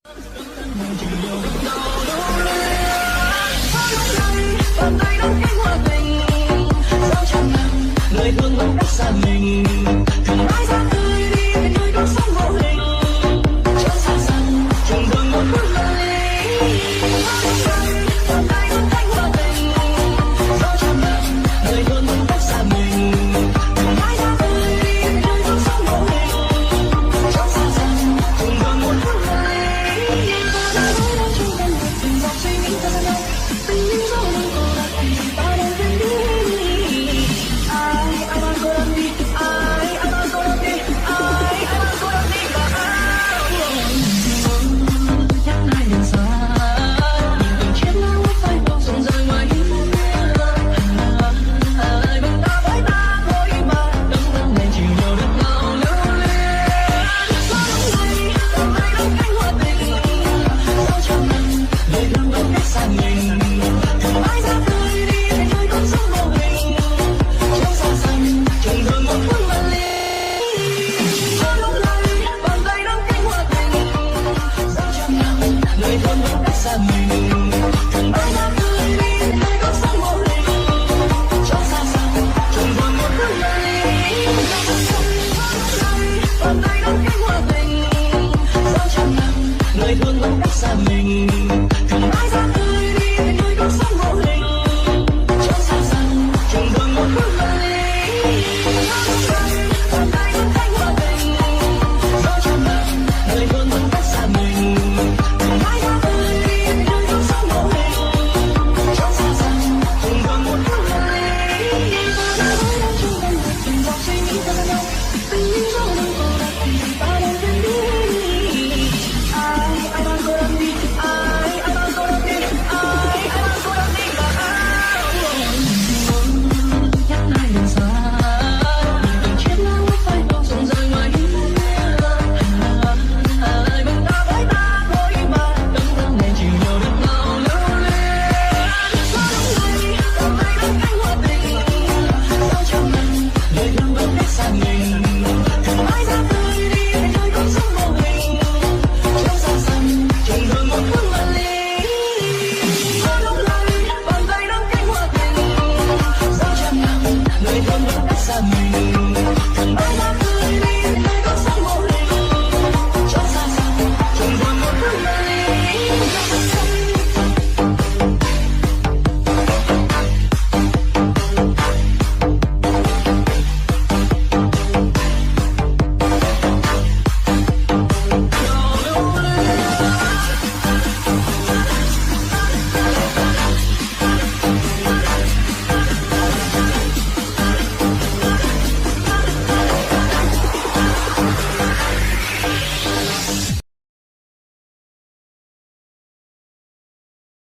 Bàn tay đón cánh hòa bình, dẫu chẳng nằm người thương vẫn cách xa mình. Thầm mãi ra tươi đi về nơi cuộc sống vô hình, chớ xa dần chẳng buồn một phút giây. Bàn tay đón cánh hòa bình, dẫu chẳng nằm người thương vẫn cách xa mình. Thầm mãi ra tươi đi về nơi cuộc sống vô hình, chớ xa dần chẳng buồn một phút giây. Ta nói đâu chung quanh một từng dòng suy nghĩ thơ nhau, tình yêu dẫu đang cô độc thì ta đang quên đi. Ai đang cô đơn đi, ai đang cô đơn đi, ai đang cô đơn đi và nhắc lại đường xa, nhìn từng chiếc lá úa phai màu rụng rơi ngoài hiên nhà. Bên ta với ta thôi mà đắm đắm lên chỉ đâu được nào lưu luyến. Gió đông này, bàn tay đón cánh hòa bình, dẫu chẳng nằm lời thương vẫn cách xa mình. Thầm mãi ra tươi đi về nơi con sông vô hình, chớ xa dần chẳng buồn một phút mà ly. Gió đông này, bàn tay đón cánh hòa bình, dẫu chẳng nằm lời thương vẫn cách xa mình. Thầm mãi ra tươi đi về nơi con sông vô hình, chớ xa dần chẳng buồn một phút mà ly. Bàn tay đón cánh hòa bình, dẫu chẳng nằm người thương vẫn cách xa mình.